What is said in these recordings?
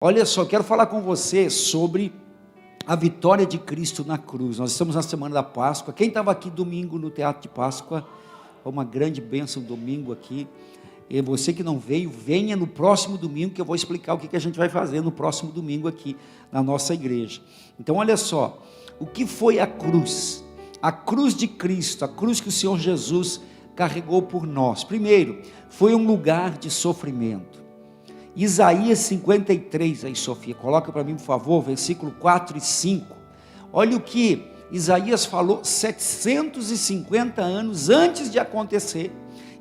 Olha só, quero falar com você sobre a vitória de Cristo na cruz. Nós estamos na semana da Páscoa. Quem estava aqui domingo no Teatro de Páscoa? Foi uma grande bênção domingo aqui. E você que não veio, venha no próximo domingo, que eu vou explicar o que a gente vai fazer no próximo domingo aqui na nossa igreja. Então olha só, o que foi a cruz? A cruz de Cristo, a cruz que o Senhor Jesus carregou por nós. Primeiro, foi um lugar de sofrimento. Isaías 53, aí Sofia, coloca para mim por favor, versículo 4 e 5, olha o que Isaías falou 750 anos antes de acontecer.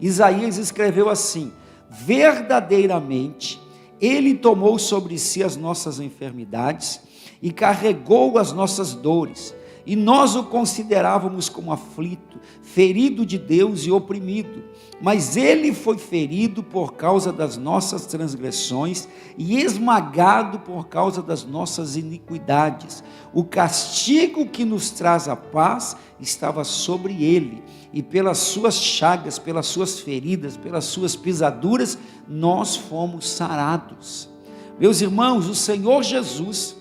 Isaías escreveu assim: verdadeiramente ele tomou sobre si as nossas enfermidades e carregou as nossas dores, e nós o considerávamos como aflito, ferido de Deus e oprimido, mas ele foi ferido por causa das nossas transgressões e esmagado por causa das nossas iniquidades. O castigo que nos traz a paz estava sobre ele, e pelas suas chagas, pelas suas feridas, pelas suas pisaduras, nós fomos sarados. Meus irmãos, o Senhor Jesus,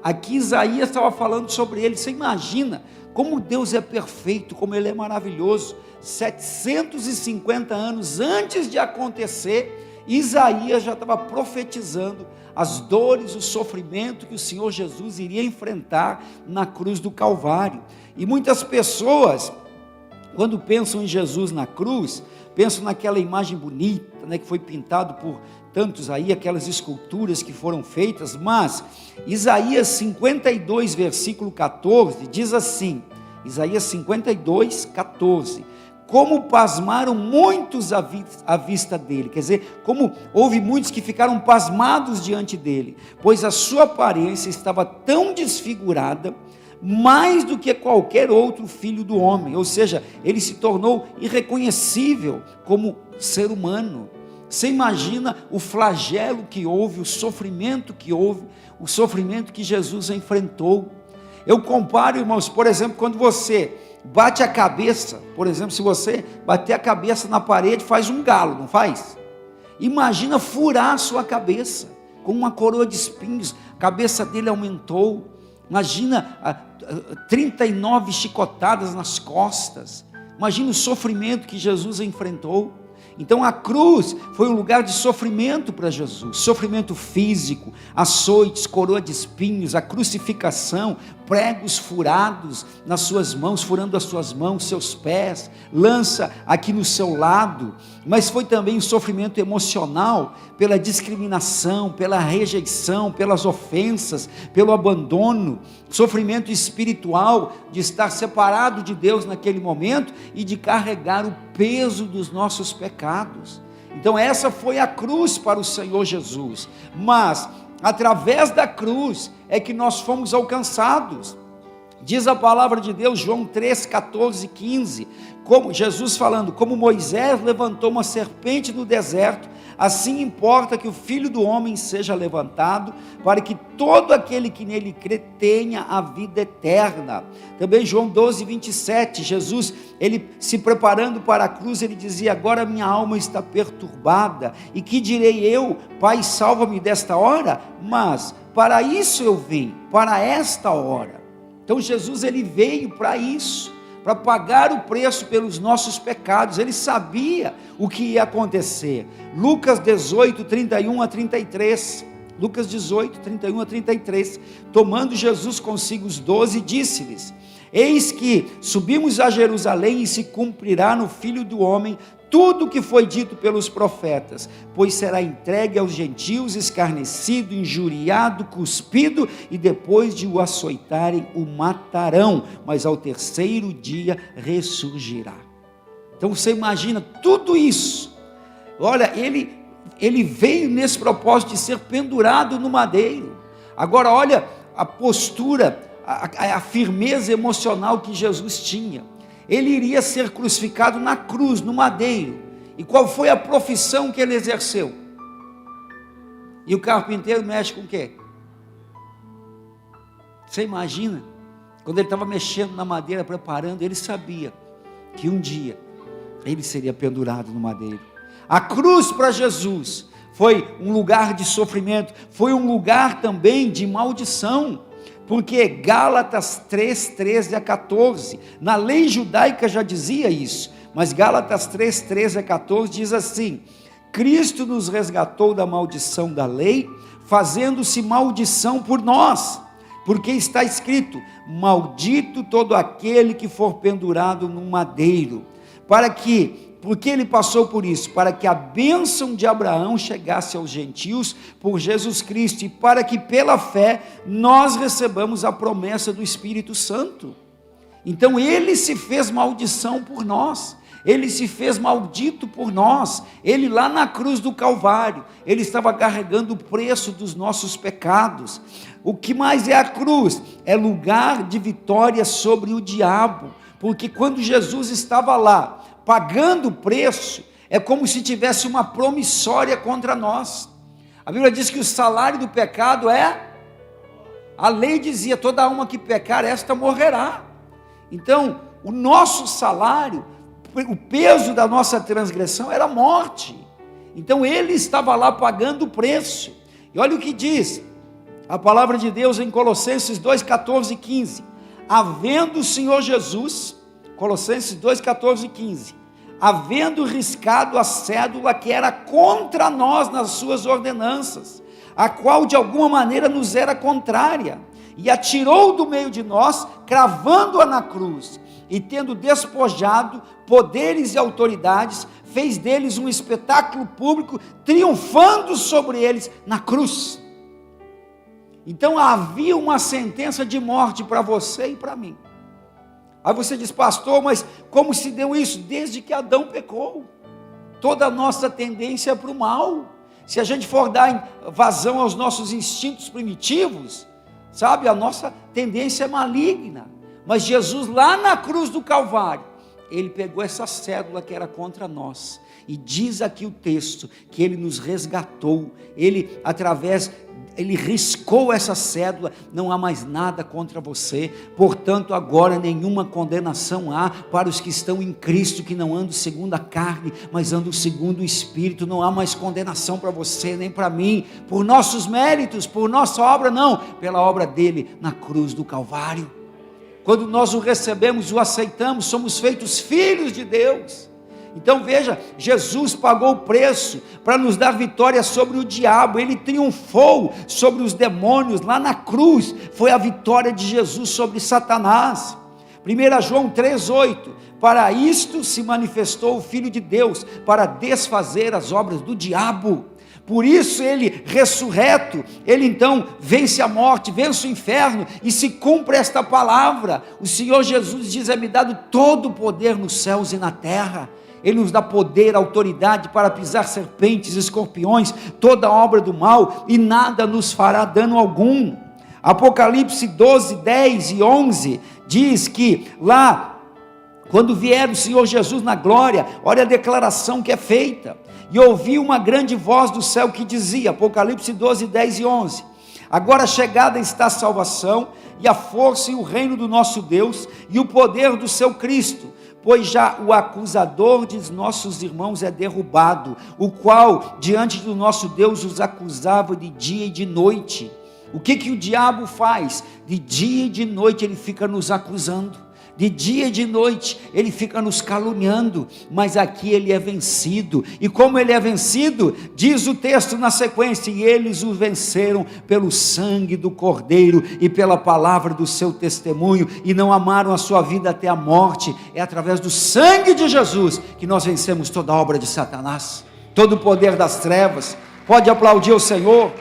aqui Isaías estava falando sobre ele. Você imagina como Deus é perfeito, como Ele é maravilhoso. 750 anos antes de acontecer, Isaías já estava profetizando as dores, o sofrimento que o Senhor Jesus iria enfrentar na cruz do Calvário. E muitas pessoas, quando pensam em Jesus na cruz, pensam naquela imagem bonita, né, que foi pintado por tantos aí, aquelas esculturas que foram feitas, mas Isaías 52, versículo 14, diz assim, Isaías 52, 14, como pasmaram muitos à vista dele, quer dizer, como houve muitos que ficaram pasmados diante dele, pois a sua aparência estava tão desfigurada, mais do que qualquer outro filho do homem, ou seja, ele se tornou irreconhecível como ser humano. Você imagina o flagelo que houve, o sofrimento que houve, o sofrimento que Jesus enfrentou. Eu comparo, irmãos, por exemplo, quando você bate a cabeça, por exemplo, se você bater a cabeça na parede, faz um galo, não faz? Imagina furar a sua cabeça com uma coroa de espinhos, a cabeça dele aumentou. Imagina 39 chicotadas nas costas. Imagina o sofrimento que Jesus enfrentou. Então a cruz foi um lugar de sofrimento para Jesus, sofrimento físico, açoites, coroa de espinhos, a crucificação, pregos furados nas suas mãos, furando as suas mãos, seus pés, lança aqui no seu lado, mas foi também um sofrimento emocional, pela discriminação, pela rejeição, pelas ofensas, pelo abandono, sofrimento espiritual, de estar separado de Deus naquele momento, e de carregar o peso dos nossos pecados. Então essa foi a cruz para o Senhor Jesus, mas através da cruz é que nós fomos alcançados. Diz a palavra de Deus, João 3, 14 e 15, como Jesus falando, como Moisés levantou uma serpente no deserto, assim importa que o Filho do Homem seja levantado, para que todo aquele que nele crê tenha a vida eterna. Também João 12, 27, Jesus, ele se preparando para a cruz, ele dizia, agora minha alma está perturbada, e que direi eu, Pai, salva-me desta hora? Mas para isso eu vim, para esta hora. Então Jesus, ele veio para isso, para pagar o preço pelos nossos pecados. Ele sabia o que ia acontecer. Lucas 18, 31 a 33, Lucas 18, 31 a 33, tomando Jesus consigo os 12, disse-lhes, eis que subimos a Jerusalém, e se cumprirá no Filho do Homem tudo o que foi dito pelos profetas, pois será entregue aos gentios, escarnecido, injuriado, cuspido, e depois de o açoitarem, o matarão, mas ao terceiro dia ressurgirá. Então você imagina tudo isso. Olha, ele veio nesse propósito de ser pendurado no madeiro. Agora olha a postura, a firmeza emocional que Jesus tinha. Ele iria ser crucificado na cruz, no madeiro. E qual foi a profissão que ele exerceu? E o carpinteiro mexe com o quê? Você imagina? Quando ele estava mexendo na madeira, preparando, ele sabia que um dia ele seria pendurado no madeiro. A cruz para Jesus foi um lugar de sofrimento, foi um lugar também de maldição, porque Gálatas 3, 13 a 14, na lei judaica já dizia isso, mas Gálatas 3, 13 a 14 diz assim: Cristo nos resgatou da maldição da lei, fazendo-se maldição por nós, porque está escrito: maldito todo aquele que for pendurado num madeiro, porque ele passou por isso, para que a bênção de Abraão chegasse aos gentios por Jesus Cristo, e para que pela fé nós recebamos a promessa do Espírito Santo. Então ele se fez maldição por nós, ele se fez maldito por nós, ele lá na cruz do Calvário, ele estava carregando o preço dos nossos pecados. O que mais é a cruz? É lugar de vitória sobre o diabo, porque quando Jesus estava lá, pagando o preço, é como se tivesse uma promissória contra nós. A Bíblia diz que o salário do pecado a lei dizia: toda alma que pecar, esta morrerá. Então, o nosso salário, o peso da nossa transgressão era a morte. Então ele estava lá pagando o preço. E olha o que diz a palavra de Deus em Colossenses 2, 14 e 15. Havendo o Senhor Jesus, Colossenses 2, 14 e 15, havendo riscado a cédula que era contra nós nas suas ordenanças, a qual de alguma maneira nos era contrária, e a tirou do meio de nós, cravando-a na cruz, e tendo despojado poderes e autoridades, fez deles um espetáculo público, triunfando sobre eles na cruz. Então havia uma sentença de morte para você e para mim. Aí você diz: pastor, mas como se deu isso? Desde que Adão pecou, toda a nossa tendência é para o mal. Se a gente for dar vazão aos nossos instintos primitivos, sabe, a nossa tendência é maligna. Mas Jesus lá na cruz do Calvário, ele pegou essa cédula que era contra nós, e diz aqui o texto, que ele nos resgatou, ele riscou essa cédula, não há mais nada contra você, portanto agora nenhuma condenação há para os que estão em Cristo, que não andam segundo a carne, mas andam segundo o Espírito. Não há mais condenação para você, nem para mim, por nossos méritos, por nossa obra, não, pela obra dele na cruz do Calvário. Quando nós o recebemos, o aceitamos, somos feitos filhos de Deus. Então veja, Jesus pagou o preço para nos dar vitória sobre o diabo. Ele triunfou sobre os demônios lá na cruz. Foi a vitória de Jesus sobre Satanás. 1 João 3,8: para isto se manifestou o Filho de Deus, para desfazer as obras do diabo. Por isso ele, ressurreto, ele então vence a morte, vence o inferno, e se cumpre esta palavra. O Senhor Jesus diz: é-me dado todo o poder nos céus e na terra. Ele nos dá poder, autoridade para pisar serpentes, escorpiões, toda obra do mal, e nada nos fará dano algum. Apocalipse 12, 10 e 11 diz que lá, quando vier o Senhor Jesus na glória, olha a declaração que é feita: e ouvi uma grande voz do céu que dizia, Apocalipse 12, 10 e 11: agora chegada está a salvação, e a força e o reino do nosso Deus, e o poder do seu Cristo, pois já o acusador de nossos irmãos é derrubado, o qual diante do nosso Deus os acusava de dia e de noite. O que o diabo faz? De dia e de noite ele fica nos acusando, de dia e de noite ele fica nos caluniando, mas aqui ele é vencido. E como ele é vencido, diz o texto na sequência: e eles o venceram pelo sangue do Cordeiro e pela palavra do seu testemunho, e não amaram a sua vida até a morte. É através do sangue de Jesus que nós vencemos toda a obra de Satanás, todo o poder das trevas. Pode aplaudir o Senhor.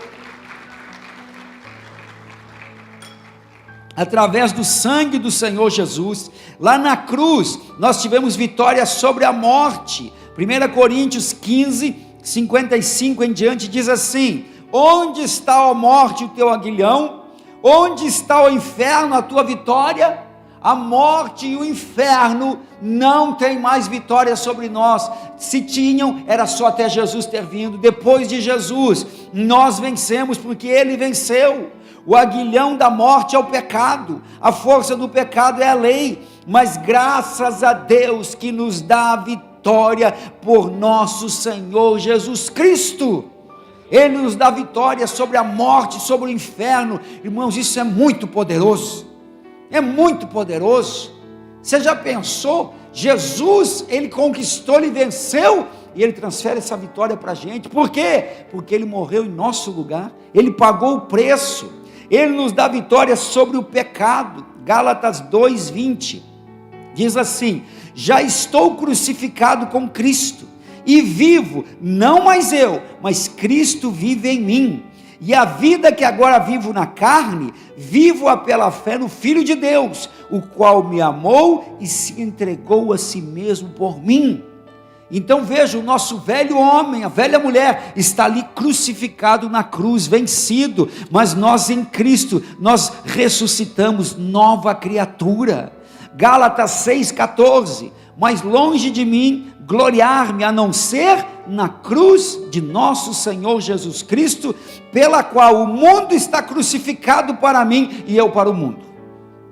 Através do sangue do Senhor Jesus, lá na cruz, nós tivemos vitória sobre a morte. 1 Coríntios 15, 55 em diante diz assim: onde está, ó morte, o teu aguilhão? Onde está o inferno, a tua vitória? A morte e o inferno não tem mais vitória sobre nós. Se tinham, era só até Jesus ter vindo. Depois de Jesus, nós vencemos, porque ele venceu. O aguilhão da morte é o pecado, a força do pecado é a lei, mas graças a Deus que nos dá a vitória por nosso Senhor Jesus Cristo. Ele nos dá vitória sobre a morte, sobre o inferno. Irmãos, isso é muito poderoso. É muito poderoso. Você já pensou? Jesus, Ele conquistou, Ele venceu, e Ele transfere essa vitória para a gente. Por quê? Porque Ele morreu em nosso lugar, Ele pagou o preço, Ele nos dá vitória sobre o pecado. Gálatas 2:20, diz assim: já estou crucificado com Cristo, e vivo, não mais eu, mas Cristo vive em mim, e a vida que agora vivo na carne, vivo-a pela fé no Filho de Deus, o qual me amou e se entregou a si mesmo por mim. Então veja, o nosso velho homem, a velha mulher, está ali crucificado na cruz, vencido, mas nós em Cristo, nós ressuscitamos, nova criatura. Gálatas 6,14, mas longe de mim gloriar-me, a não ser na cruz de nosso Senhor Jesus Cristo, pela qual o mundo está crucificado para mim e eu para o mundo.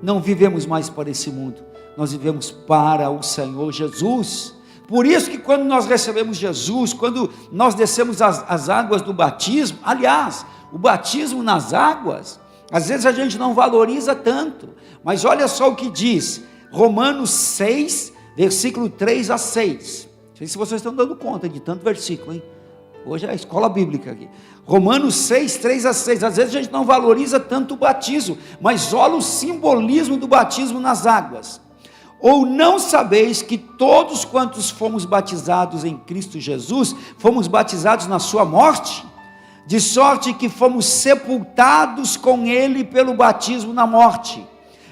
Não vivemos mais para esse mundo, nós vivemos para o Senhor Jesus. Por isso que quando nós recebemos Jesus, quando nós descemos as águas do batismo, aliás, o batismo nas águas, às vezes a gente não valoriza tanto, mas olha só o que diz, Romanos 6, versículo 3 a 6, não sei se vocês estão dando conta de tanto versículo, hein? Hoje é a escola bíblica aqui. Romanos 6, 3 a 6, às vezes a gente não valoriza tanto o batismo, mas olha o simbolismo do batismo nas águas. Ou não sabeis que todos quantos fomos batizados em Cristo Jesus, fomos batizados na sua morte? De sorte que fomos sepultados com Ele pelo batismo na morte,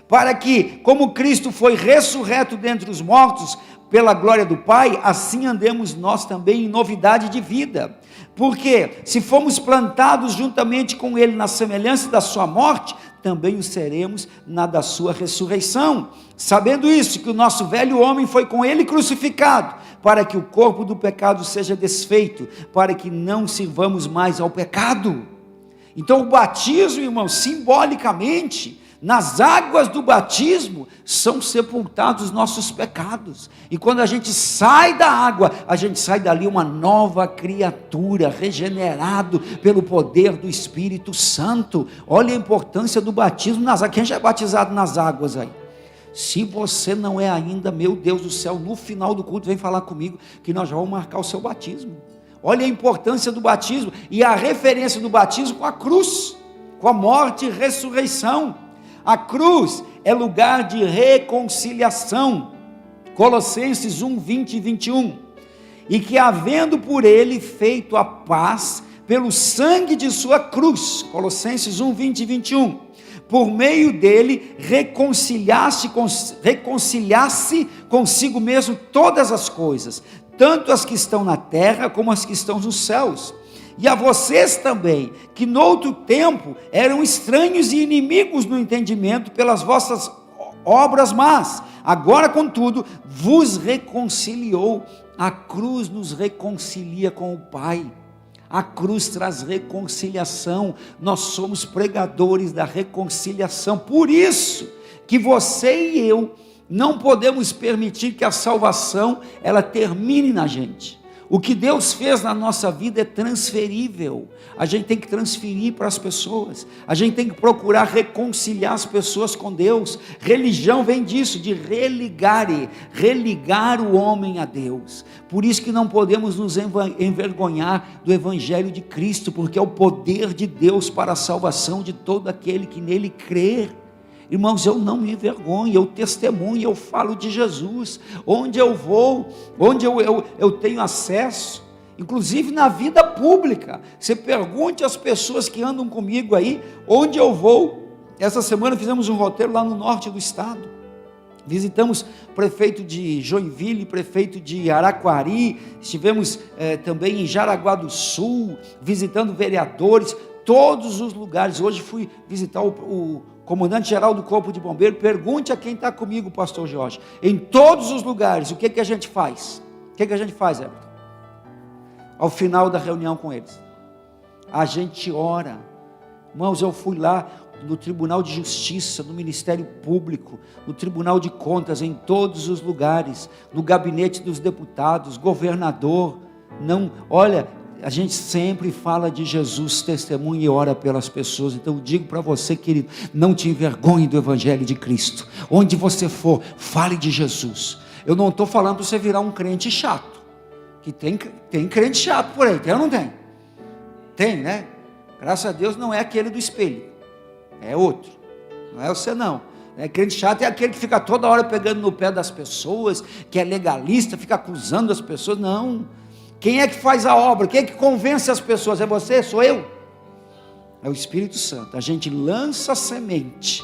para que, como Cristo foi ressurreto dentre os mortos, pela glória do Pai, assim andemos nós também em novidade de vida. Porque se fomos plantados juntamente com Ele na semelhança da sua morte, também o seremos na da sua ressurreição. Sabendo isso, que o nosso velho homem foi com Ele crucificado, para que o corpo do pecado seja desfeito, para que não sirvamos mais ao pecado. Então o batismo, irmão, simbolicamente, nas águas do batismo, são sepultados os nossos pecados, e quando a gente sai da água, a gente sai dali uma nova criatura, regenerado pelo poder do Espírito Santo. Olha a importância do batismo nas águas. Quem já é batizado nas águas aí? Se você não é ainda, meu Deus do céu, no final do culto vem falar comigo, que nós já vamos marcar o seu batismo. Olha a importância do batismo, e a referência do batismo com a cruz, com a morte e ressurreição. A cruz é lugar de reconciliação, Colossenses 1, 20 e 21, e que havendo por ele feito a paz, pelo sangue de sua cruz, Colossenses 1, 20 e 21, por meio dele reconciliasse consigo mesmo todas as coisas, tanto as que estão na terra como as que estão nos céus. E a vocês também, que noutro tempo eram estranhos e inimigos no entendimento pelas vossas obras más, agora contudo vos reconciliou. A cruz nos reconcilia com o Pai, a cruz traz reconciliação, nós somos pregadores da reconciliação. Por isso que você e eu não podemos permitir que a salvação ela termine na gente. O que Deus fez na nossa vida é transferível, a gente tem que transferir para as pessoas, a gente tem que procurar reconciliar as pessoas com Deus. Religião vem disso, de religar o homem a Deus. Por isso que não podemos nos envergonhar do Evangelho de Cristo, porque é o poder de Deus para a salvação de todo aquele que nele crer. Irmãos, eu não me envergonho, eu testemunho, eu falo de Jesus, onde eu vou, onde eu tenho acesso, inclusive na vida pública. Você pergunte às pessoas que andam comigo aí, onde eu vou. Essa semana fizemos um roteiro lá no norte do estado, visitamos prefeito de Joinville, prefeito de Araquari, estivemos também em Jaraguá do Sul, visitando vereadores, todos os lugares. Hoje fui visitar o comandante-geral do Corpo de Bombeiro. Pergunte a quem está comigo, pastor Jorge, em todos os lugares, o que a gente faz? O que a gente faz, Everton? Ao final da reunião com eles, a gente ora. Irmãos, eu fui lá no Tribunal de Justiça, no Ministério Público, no Tribunal de Contas, em todos os lugares, no gabinete dos deputados, governador, olha, A gente sempre fala de Jesus, testemunha e ora pelas pessoas. Então eu digo para você, querido, não te envergonhe do Evangelho de Cristo. Onde você for, fale de Jesus. Eu não estou falando para você virar um crente chato, que tem crente chato por aí, tem ou não tem? Tem, né? Graças a Deus não é aquele do espelho, é outro, não é você não. Crente chato é aquele que fica toda hora pegando no pé das pessoas, que é legalista, fica acusando as pessoas. Não. Quem é que faz a obra? Quem é que convence as pessoas? É você? Sou eu? É o Espírito Santo. A gente lança a semente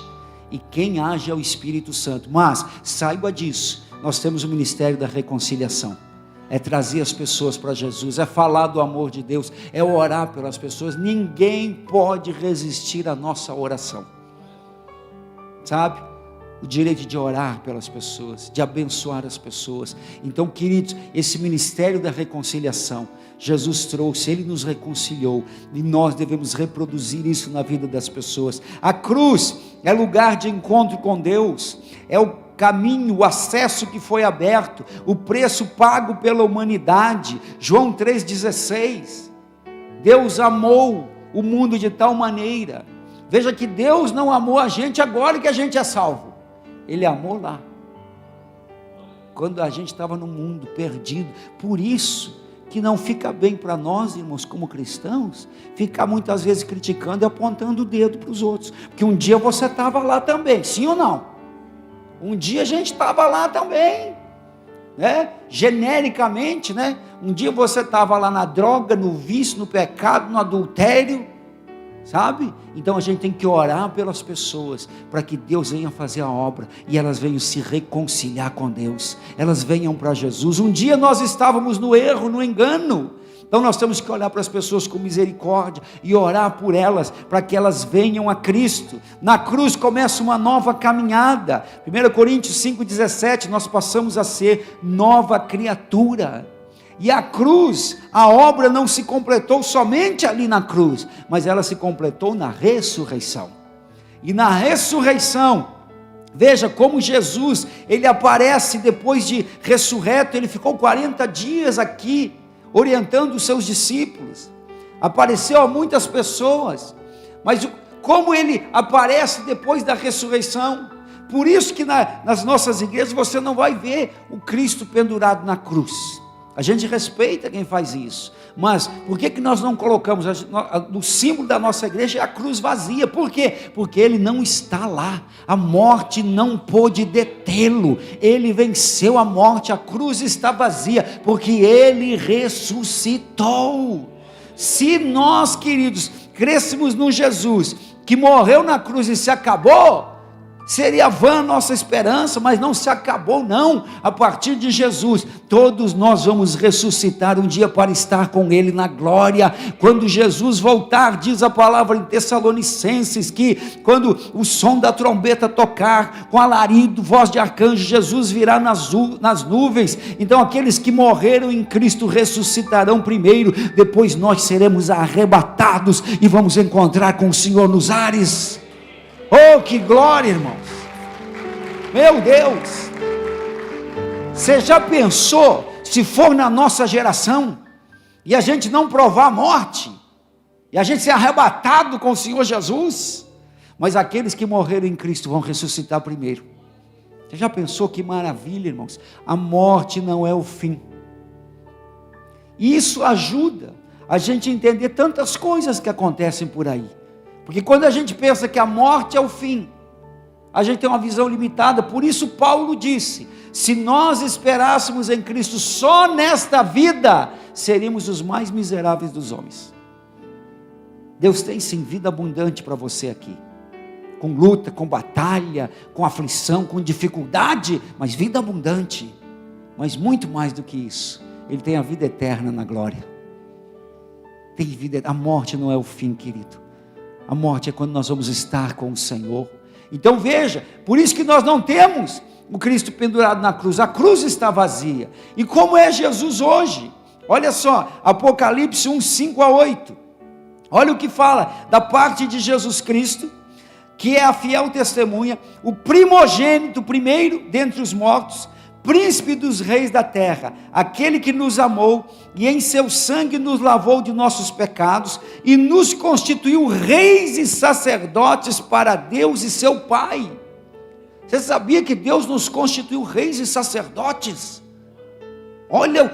e quem age é o Espírito Santo. Mas saiba disso, nós temos o ministério da reconciliação. É trazer as pessoas para Jesus, é falar do amor de Deus, é orar pelas pessoas. Ninguém pode resistir à nossa oração, sabe? O direito de orar pelas pessoas, de abençoar as pessoas. Então, queridos, esse ministério da reconciliação, Jesus trouxe, Ele nos reconciliou, e nós devemos reproduzir isso na vida das pessoas. A cruz é lugar de encontro com Deus, é o caminho, o acesso que foi aberto, o preço pago pela humanidade. João 3,16, Deus amou o mundo de tal maneira. Veja que Deus não amou a gente agora que a gente é salvo, Ele amou lá, quando a gente estava no mundo perdido. Por isso que não fica bem para nós, irmãos, como cristãos, ficar muitas vezes criticando e apontando o dedo para os outros, porque um dia você estava lá também, sim ou não? Um dia a gente estava lá também, né? Genericamente, né? Um dia você estava lá na droga, no vício, no pecado, no adultério, sabe? Então a gente tem que orar pelas pessoas, para que Deus venha fazer a obra, e elas venham se reconciliar com Deus, elas venham para Jesus. Um dia nós estávamos no erro, no engano, então nós temos que olhar para as pessoas com misericórdia, e orar por elas, para que elas venham a Cristo. Na cruz começa uma nova caminhada. 1 Coríntios 5,17, nós passamos a ser nova criatura. E a cruz, a obra não se completou somente ali na cruz, mas ela se completou na ressurreição. E na ressurreição, veja como Jesus, ele aparece depois de ressurreto. Ele ficou 40 dias aqui, orientando os seus discípulos, apareceu a muitas pessoas, mas como ele aparece depois da ressurreição? Por isso que nas nossas igrejas você não vai ver o Cristo pendurado na cruz. A gente respeita quem faz isso, mas por que nós não colocamos, o símbolo da nossa igreja é a cruz vazia? Por quê? Porque ele não está lá, a morte não pôde detê-lo, ele venceu a morte, a cruz está vazia, porque ele ressuscitou. Se nós, queridos, crêssemos no Jesus, que morreu na cruz e se acabou, seria vã a nossa esperança, mas não se acabou não. A partir de Jesus, todos nós vamos ressuscitar um dia para estar com Ele na glória. Quando Jesus voltar, diz a palavra em Tessalonicenses, que quando o som da trombeta tocar, com alarido, voz de arcanjo, Jesus virá nas nuvens. Então aqueles que morreram em Cristo ressuscitarão primeiro, depois nós seremos arrebatados e vamos encontrar com o Senhor nos ares. Oh, que glória, irmãos! Meu Deus! Você já pensou, se for na nossa geração, e a gente não provar a morte, e a gente ser arrebatado com o Senhor Jesus? Mas aqueles que morreram em Cristo vão ressuscitar primeiro. Você já pensou que maravilha, irmãos? A morte não é o fim. Isso ajuda a gente a entender tantas coisas que acontecem por aí. Porque quando a gente pensa que a morte é o fim, a gente tem uma visão limitada. Por isso Paulo disse: se nós esperássemos em Cristo só nesta vida, seríamos os mais miseráveis dos homens. Deus tem sim vida abundante para você aqui, com luta, com batalha, com aflição, com dificuldade, mas vida abundante. Mas muito mais do que isso, Ele tem a vida eterna na glória. Tem vida. A morte não é o fim, querido. A morte é quando nós vamos estar com o Senhor. Então veja, por isso que nós não temos o Cristo pendurado na cruz. A cruz está vazia. E como é Jesus hoje? Olha só, Apocalipse 1, 5-8. Olha o que fala da parte de Jesus Cristo, que é a fiel testemunha, o primogênito, primeiro dentre os mortos, príncipe dos reis da terra, aquele que nos amou e em seu sangue nos lavou de nossos pecados e nos constituiu reis e sacerdotes para Deus e seu Pai. Você sabia que Deus nos constituiu reis e sacerdotes? Olha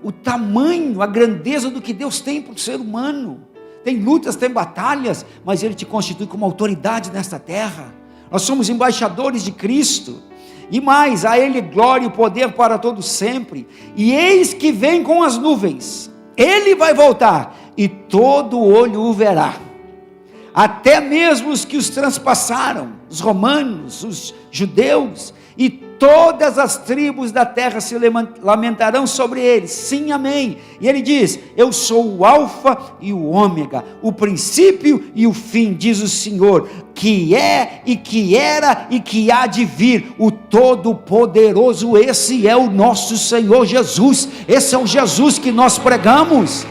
o tamanho, a grandeza do que Deus tem para o ser humano. Tem lutas, tem batalhas, mas Ele te constitui como autoridade nesta terra. Nós somos embaixadores de Cristo. E mais, a Ele glória e poder para todo sempre. E eis que vem com as nuvens. Ele vai voltar e todo olho o verá. Até mesmo os que os transpassaram, os romanos, os judeus, e todas as tribos da terra se lamentarão sobre eles. Sim, amém. E ele diz: eu sou o alfa e o ômega, o princípio e o fim, diz o Senhor, que é e que era e que há de vir, o Todo-Poderoso. Esse é o nosso Senhor Jesus. Esse é o Jesus que nós pregamos.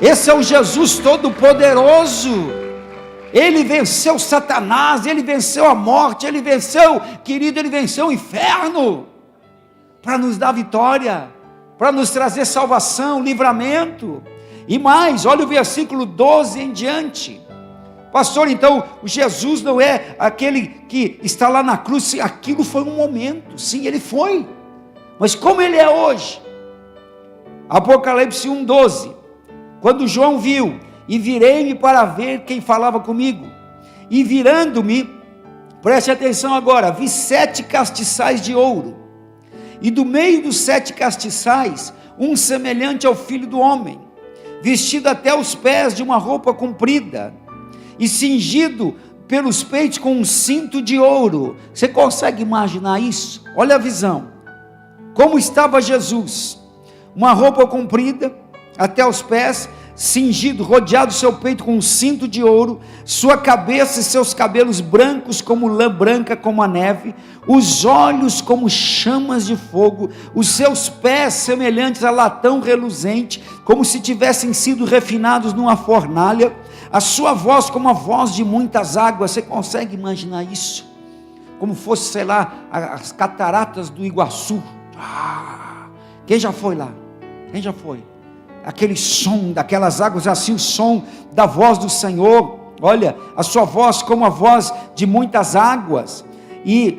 Esse é o Jesus Todo-Poderoso. Ele venceu Satanás, Ele venceu a morte, Ele venceu, querido, Ele venceu o inferno, para nos dar vitória, para nos trazer salvação, livramento. E mais, olha o versículo 12 em diante. Pastor, então, o Jesus não é aquele que está lá na cruz. Aquilo foi um momento, sim, Ele foi, mas como Ele é hoje? Apocalipse 1:12, quando João viu, e virei-me para ver quem falava comigo, e virando-me, preste atenção agora, vi 7 castiçais de ouro, e do meio dos 7 castiçais, um semelhante ao Filho do Homem, vestido até os pés de uma roupa comprida, e cingido pelos peitos com um cinto de ouro. Você consegue imaginar isso? Olha a visão, como estava Jesus, uma roupa comprida até os pés, cingido, rodeado seu peito com um cinto de ouro, sua cabeça e seus cabelos brancos como lã branca como a neve, os olhos como chamas de fogo, os seus pés semelhantes a latão reluzente, como se tivessem sido refinados numa fornalha, a sua voz como a voz de muitas águas. Você consegue imaginar isso? Como fosse, sei lá, as cataratas do Iguaçu. Quem já foi lá? Quem já foi? Aquele som daquelas águas, assim o som da voz do Senhor. Olha, a sua voz como a voz de muitas águas, e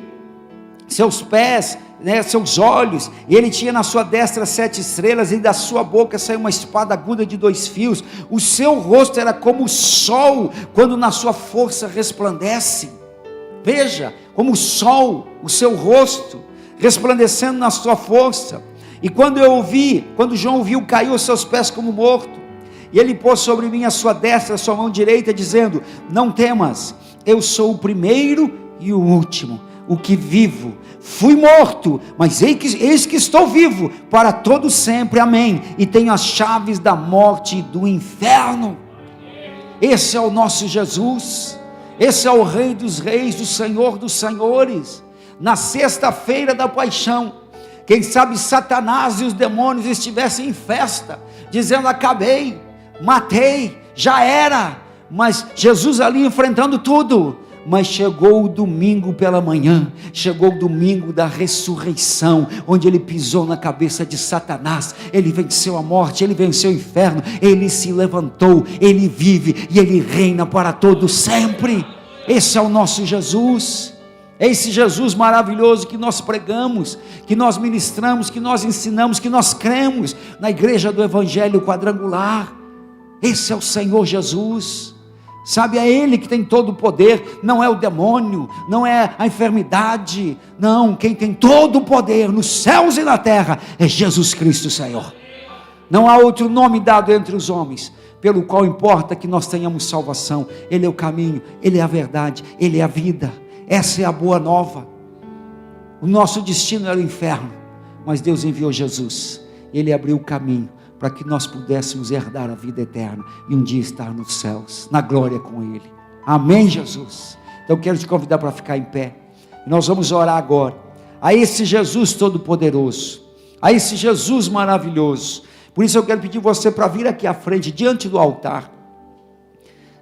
seus pés, seus olhos, e ele tinha na sua destra 7 estrelas, e da sua boca saiu uma espada aguda de 2 fios, o seu rosto era como o sol, quando na sua força resplandece. Veja, como o sol, o seu rosto, resplandecendo na sua força. E quando João ouviu, caiu aos seus pés como morto, e ele pôs sobre mim a sua destra, a sua mão direita, dizendo: não temas, eu sou o primeiro e o último, o que vivo. Fui morto, mas eis que estou vivo para todo sempre, amém, e tenho as chaves da morte e do inferno. Esse é o nosso Jesus, esse é o Rei dos reis, o Senhor dos senhores. Na sexta-feira da paixão, quem sabe Satanás e os demônios estivessem em festa, dizendo: acabei, matei, já era. Mas Jesus ali enfrentando tudo. Mas chegou o domingo pela manhã, chegou o domingo da ressurreição, onde ele pisou na cabeça de Satanás, ele venceu a morte, ele venceu o inferno, ele se levantou, ele vive e ele reina para todo sempre. Esse é o nosso Jesus. É esse Jesus maravilhoso que nós pregamos, que nós ministramos, que nós ensinamos, que nós cremos na igreja do Evangelho Quadrangular. Esse é o Senhor Jesus. Sabe, é Ele que tem todo o poder, não é o demônio, não é a enfermidade, não, quem tem todo o poder nos céus e na terra é Jesus Cristo, Senhor. Não há outro nome dado entre os homens, pelo qual importa que nós tenhamos salvação. Ele é o caminho, Ele é a verdade, Ele é a vida. Essa é a boa nova. O nosso destino era o inferno, mas Deus enviou Jesus, Ele abriu o caminho para que nós pudéssemos herdar a vida eterna e um dia estar nos céus, na glória com Ele. Amém, Jesus? Então quero te convidar para ficar em pé, e nós vamos orar agora a esse Jesus todo-poderoso, a esse Jesus maravilhoso. Por isso eu quero pedir você para vir aqui à frente, diante do altar.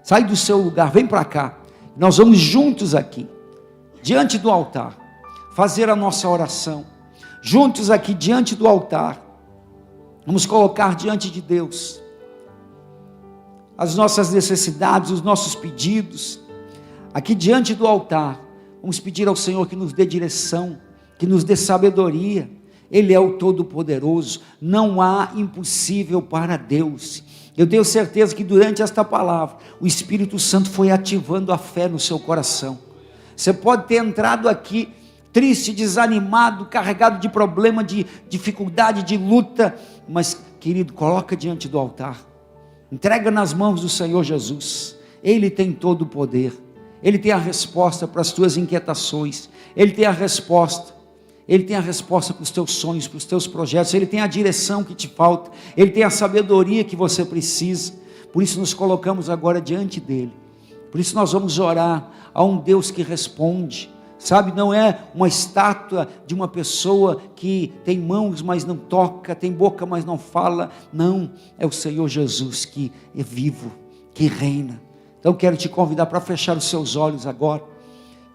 Sai do seu lugar, vem para cá, nós vamos juntos aqui, diante do altar, fazer a nossa oração. juntos aqui diante do altar, vamos colocar diante de Deus as nossas necessidades, os nossos pedidos, aqui diante do altar. Vamos pedir ao Senhor que nos dê direção, que nos dê sabedoria. Ele é o Todo-Poderoso, não há impossível para Deus. Eu tenho certeza que durante esta palavra, o Espírito Santo foi ativando a fé no seu coração. Você pode ter entrado aqui triste, desanimado, carregado de problema, de dificuldade, de luta, mas querido, coloca diante do altar, entrega nas mãos do Senhor Jesus. Ele tem todo o poder, Ele tem a resposta para as tuas inquietações, Ele tem a resposta para os teus sonhos, para os teus projetos, Ele tem a direção que te falta, Ele tem a sabedoria que você precisa. Por isso nos colocamos agora diante dEle, por isso nós vamos orar a um Deus que responde, sabe, não é uma estátua de uma pessoa que tem mãos mas não toca, tem boca mas não fala, não, é o Senhor Jesus que é vivo, que reina. Então quero te convidar para fechar os seus olhos agora,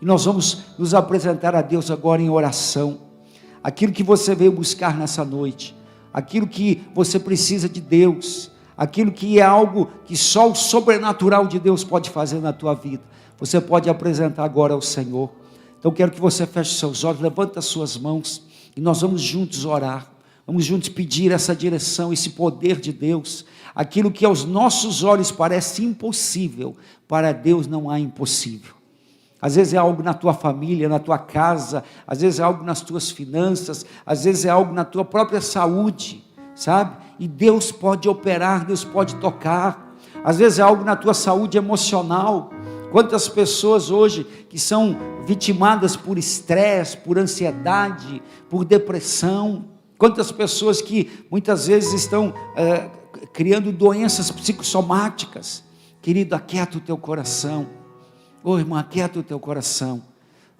e nós vamos nos apresentar a Deus agora em oração, aquilo que você veio buscar nessa noite, aquilo que você precisa de Deus, aquilo que é algo que só o sobrenatural de Deus pode fazer na tua vida, você pode apresentar agora ao Senhor. Então quero que você feche seus olhos, levanta as suas mãos, e nós vamos juntos orar, vamos juntos pedir essa direção, esse poder de Deus. Aquilo que aos nossos olhos parece impossível, para Deus não há impossível. Às vezes é algo na tua família, na tua casa, às vezes é algo nas tuas finanças, às vezes é algo na tua própria saúde, sabe? E Deus pode operar, Deus pode tocar. Às vezes é algo na tua saúde emocional. Quantas pessoas hoje que são vitimadas por estresse, por ansiedade, por depressão. Quantas pessoas que muitas vezes estão criando doenças psicossomáticas. Querido, aquieta o teu coração. Ô irmão, aquieta o teu coração.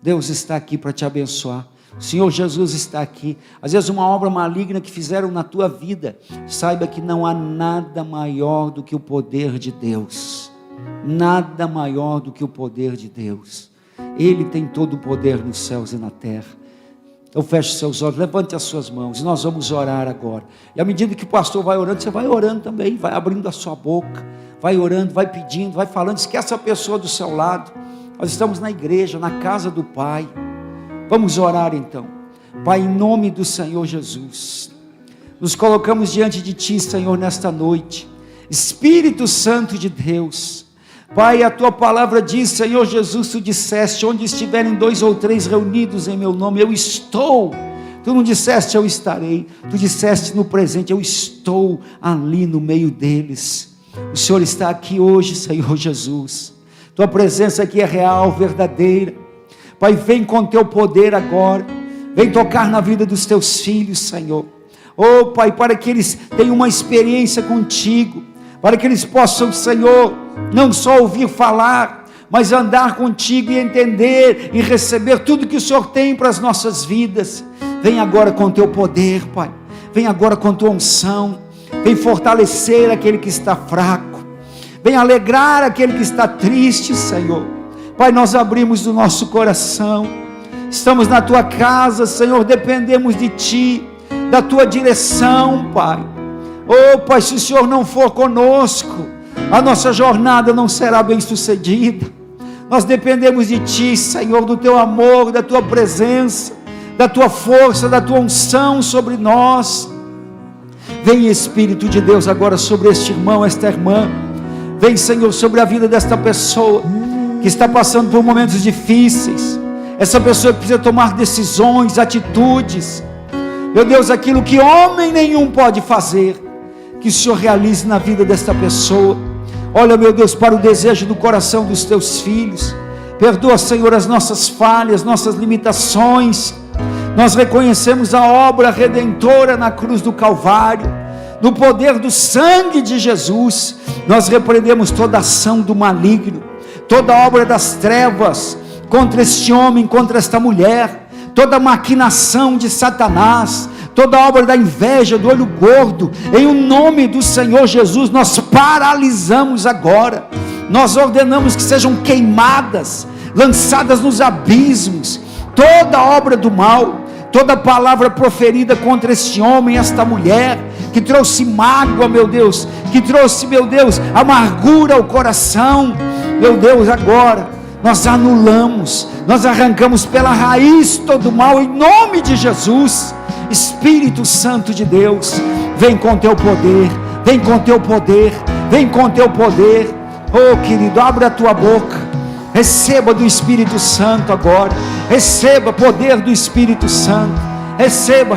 Deus está aqui para te abençoar. O Senhor Jesus está aqui. Às vezes uma obra maligna que fizeram na tua vida, saiba que não há nada maior do que o poder de Deus. Nada maior do que o poder de Deus. Ele tem todo o poder nos céus e na terra. Então feche seus olhos, levante as suas mãos, e nós vamos orar agora. E à medida que o pastor vai orando, você vai orando também, vai abrindo a sua boca, vai orando, vai pedindo, vai falando. Esquece a pessoa do seu lado. Nós estamos na igreja, na casa do Pai. Vamos orar então. Pai, em nome do Senhor Jesus, nos colocamos diante de Ti, Senhor, nesta noite. Espírito Santo de Deus, Pai, a Tua palavra diz, Senhor Jesus, Tu disseste, onde estiverem 2 ou 3 reunidos em meu nome, eu estou. Tu não disseste eu estarei, Tu disseste no presente, eu estou ali no meio deles. O Senhor está aqui hoje, Senhor Jesus. Tua presença aqui é real, verdadeira. Pai, vem com Teu poder agora, vem tocar na vida dos Teus filhos, Senhor. Oh Pai, para que eles tenham uma experiência contigo, para que eles possam, Senhor, não só ouvir falar, mas andar contigo e entender e receber tudo que o Senhor tem para as nossas vidas. Vem agora com Teu poder, Pai, vem agora com Tua unção, vem fortalecer aquele que está fraco, vem alegrar aquele que está triste, Senhor. Pai, nós abrimos o nosso coração, estamos na Tua casa, Senhor, dependemos de Ti, da Tua direção, Pai. Oh Pai, se o Senhor não for conosco, a nossa jornada não será bem sucedida. Nós dependemos de Ti, Senhor, do Teu amor, da Tua presença, da Tua força, da Tua unção sobre nós. Vem Espírito de Deus agora sobre este irmão, esta irmã. Vem, Senhor, sobre a vida desta pessoa que está passando por momentos difíceis, essa pessoa que precisa tomar decisões, atitudes. Meu Deus, aquilo que homem nenhum pode fazer, que o Senhor realize na vida desta pessoa. Olha, meu Deus, para o desejo do coração dos Teus filhos. Perdoa, Senhor, as nossas falhas, nossas limitações. Nós reconhecemos a obra redentora na cruz do Calvário, no poder do sangue de Jesus. Nós repreendemos toda ação do maligno, toda obra das trevas contra este homem, contra esta mulher, toda maquinação de Satanás, toda obra da inveja, do olho gordo, em o nome do Senhor Jesus, nós paralisamos agora. Nós ordenamos que sejam queimadas, lançadas nos abismos, toda obra do mal, toda palavra proferida contra este homem, esta mulher, que trouxe mágoa, meu Deus, que trouxe, meu Deus, amargura ao coração, meu Deus, agora nós anulamos, nós arrancamos pela raiz todo o mal, em nome de Jesus. Espírito Santo de Deus, vem com teu poder, vem com teu poder, vem com teu poder. Oh querido, abre a tua boca, receba do Espírito Santo agora, receba poder do Espírito Santo, receba,